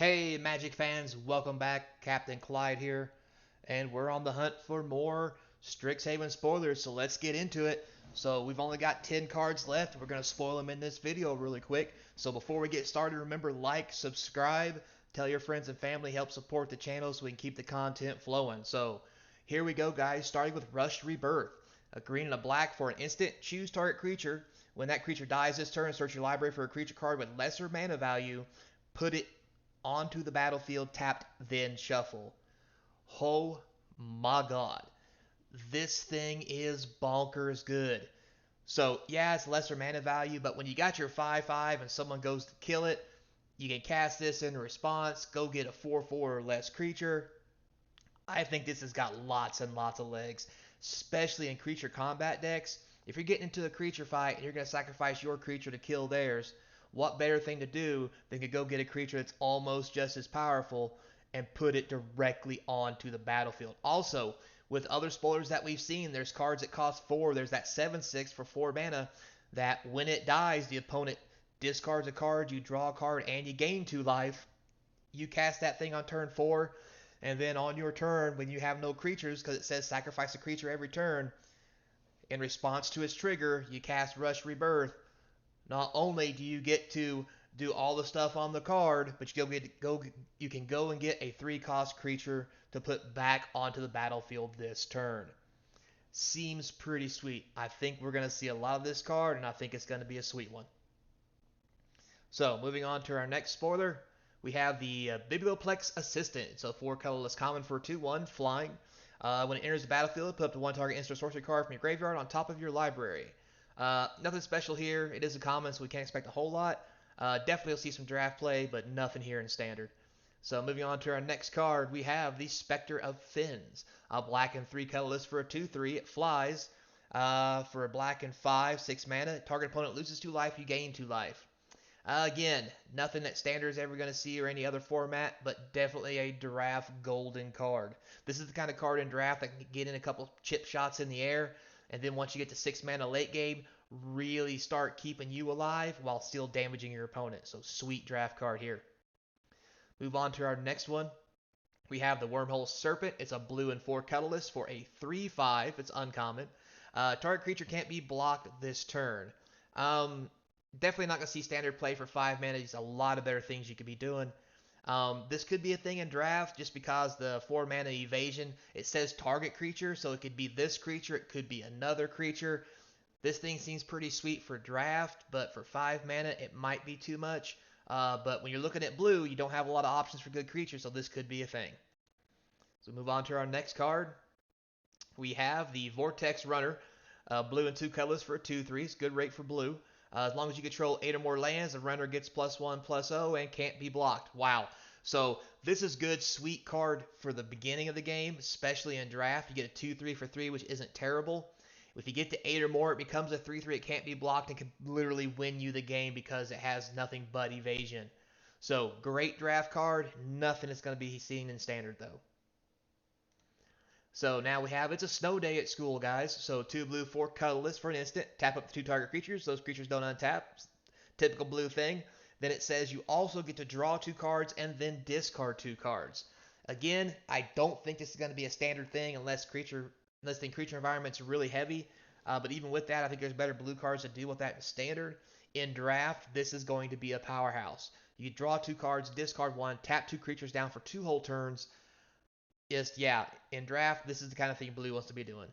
Hey, Magic fans, welcome back. Captain Clyde here, and we're on the hunt for more Strixhaven spoilers, so let's get into it. So, we've only got 10 cards left. We're going to spoil them in this video really quick. So, before we get started, remember like, subscribe, tell your friends and family, help support the channel so we can keep the content flowing. So, here we go, guys, starting with Rush Rebirth. A green and a black for an instant. Choose target creature. When that creature dies this turn, search your library for a creature card with lesser mana value. Put it onto the battlefield, tapped, then shuffle. Oh my god. This thing is bonkers good. So, yeah, it's lesser mana value, but when you got your 5/5 and someone goes to kill it, you can cast this in response, go get a 4/4 or less creature. I think this has got lots and lots of legs, especially in creature combat decks. If you're getting into a creature fight and you're going to sacrifice your creature to kill theirs, what better thing to do than to go get a creature that's almost just as powerful and put it directly onto the battlefield? Also, with other spoilers that we've seen, there's cards that cost 4. There's that 7/6 for 4 mana that when it dies, the opponent discards a card, you draw a card, and you gain 2 life. You cast that thing on turn 4, and then on your turn, when you have no creatures, because it says sacrifice a creature every turn, in response to its trigger, you cast Rush Rebirth. Not only do you get to do all the stuff on the card, but you can go and get a 3-cost creature to put back onto the battlefield this turn. Seems pretty sweet. I think we're going to see a lot of this card, and I think it's going to be a sweet one. So, moving on to our next spoiler, we have the Biblioplex Assistant. It's a 4-colorless common for 2/1, flying. When it enters the battlefield, put up to 1 target instant or sorcery card from your graveyard on top of your library. Nothing special here. It is a common, so we can't expect a whole lot. Definitely will see some draft play, but nothing here in standard. So moving on to our next card, we have the Spectre of Fins. A black and 3 colorless for a 2/3. It flies. For a black and 5, 6 mana. Target opponent loses 2 life, you gain 2 life. Again, nothing that Standard is ever going to see or any other format, but definitely a draft golden card. This is the kind of card in draft that can get in a couple chip shots in the air, and then once you get to 6 mana late game, really start keeping you alive while still damaging your opponent. So sweet draft card here. Move on to our next one. We have the Wormhole Serpent. It's a blue and 4 colorless for a 3/5. It's uncommon. Target creature can't be blocked this turn. Definitely not going to see standard play for 5 mana. There's a lot of better things you could be doing. This could be a thing in draft just because the 4 mana evasion, it says target creature, so it could be this creature, it could be another creature. This thing seems pretty sweet for draft, but for 5 mana, it might be too much. But when you're looking at blue, you don't have a lot of options for good creatures, so this could be a thing. So move on to our next card. We have the Vortex Runner, blue and 2 colors for a 2/3. It's good rate for blue. As long as you control 8 or more lands, the runner gets +1/+0 and can't be blocked. Wow. So this is good, sweet card for the beginning of the game, especially in draft. You get a 2/3 for 3, which isn't terrible. If you get to 8 or more, it becomes a 3/3. It can't be blocked and can literally win you the game because it has nothing but evasion. So great draft card. Nothing is going to be seen in standard though. So now we have, it's a snow day at school, guys. So 2 blue, 4 colorless for an instant. Tap up to 2 target creatures. Those creatures don't untap. Typical blue thing. Then it says you also get to draw 2 cards and then discard 2 cards. Again, I don't think this is going to be a standard thing unless the creature environment's really heavy. But even with that, I think there's better blue cards to deal with that in standard. In draft, this is going to be a powerhouse. You draw 2 cards, discard 1, tap 2 creatures down for 2 whole turns. Yeah, in draft, this is the kind of thing blue wants to be doing.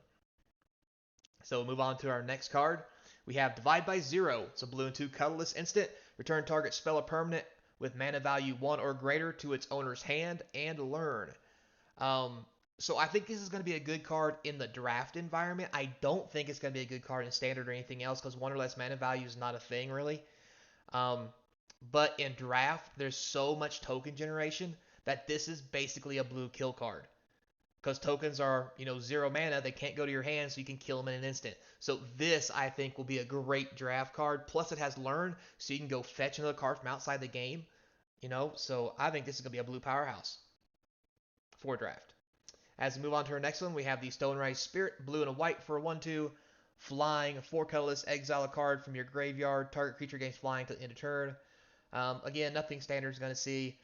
So we'll move on to our next card. We have Divide by Zero. It's a blue and 2 colorless instant. Return target spell or permanent with mana value 1 or greater to its owner's hand and learn. So I think this is going to be a good card in the draft environment. I don't think it's going to be a good card in standard or anything else because 1 or less mana value is not a thing really. But in draft, there's so much token generation that this is basically a blue kill card. Because tokens are, 0 mana, they can't go to your hand, so you can kill them in an instant. So this, I think, will be a great draft card. Plus, it has Learn, so you can go fetch another card from outside the game. So I think this is going to be a blue powerhouse for draft. As we move on to our next one, we have the Stonerise Spirit, blue and a white for a 1/2. Flying, 4 colorless, exile a card from your graveyard. Target creature gains flying to the end of turn. Again, nothing standard is going to see.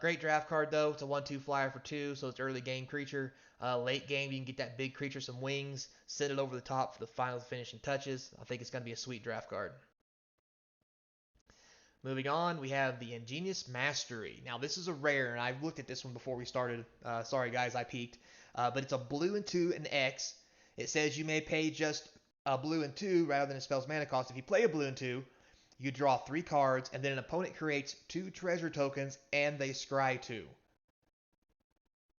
Great draft card though. It's a 1/2 flyer for 2, so it's early game creature. Late game, you can get that big creature some wings, send it over the top for the final finishing touches. I think it's going to be a sweet draft card. Moving on, we have the Ingenious Mastery. Now, this is a rare, and I've looked at this one before we started. Sorry, guys, I peeked. But it's a blue and 2 and X. It says you may pay just a blue and 2 rather than a spell's mana cost. If you play a blue and 2, you draw 3 cards, and then an opponent creates 2 treasure tokens, and they scry 2.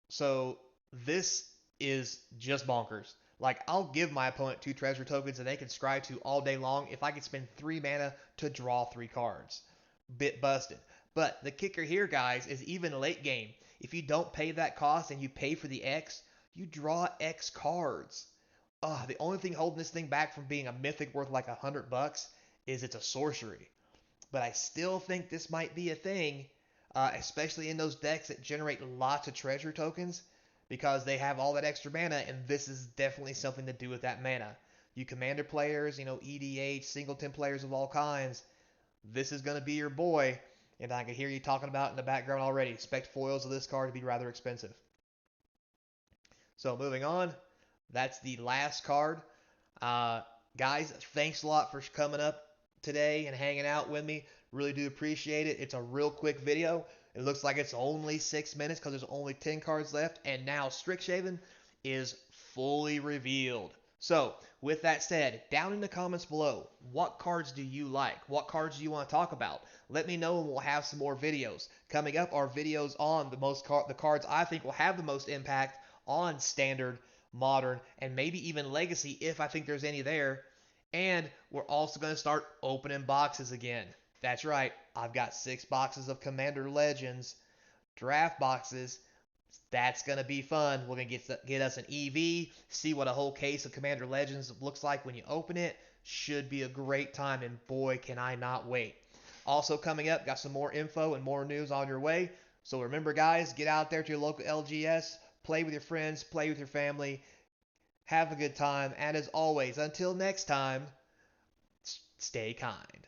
So this is just bonkers. Like, I'll give my opponent 2 treasure tokens, and they can scry 2 all day long if I can spend 3 mana to draw 3 cards. Bit busted. But the kicker here, guys, is even late game. If you don't pay that cost and you pay for the X, you draw X cards. The only thing holding this thing back from being a mythic worth like $100 is it's a sorcery. But I still think this might be a thing, especially in those decks that generate lots of treasure tokens because they have all that extra mana, and this is definitely something to do with that mana. You commander players, EDH, singleton players of all kinds, this is going to be your boy, and I can hear you talking about in the background already. Expect foils of this card to be rather expensive. So moving on, that's the last card. Guys, thanks a lot for coming up today and hanging out with me. Really do appreciate it. It's a real quick video. It looks like it's only 6 minutes because there's only 10 cards left, and now Strixhaven is fully revealed. So, with that said, down in the comments below, what cards do you like? What cards do you want to talk about? Let me know and we'll have some more videos. Coming up are videos on the cards I think will have the most impact on Standard, Modern, and maybe even Legacy if I think there's any there. And we're also going to start opening boxes again. That's right, I've got 6 boxes of Commander Legends draft boxes. That's going to be fun. We're going to get us an EV, see what a whole case of Commander Legends looks like when you open it. Should be a great time, and boy, can I not wait. Also coming up, got some more info and more news on your way. So remember, guys, get out there to your local LGS, play with your friends, play with your family, have a good time, and as always, until next time, stay kind.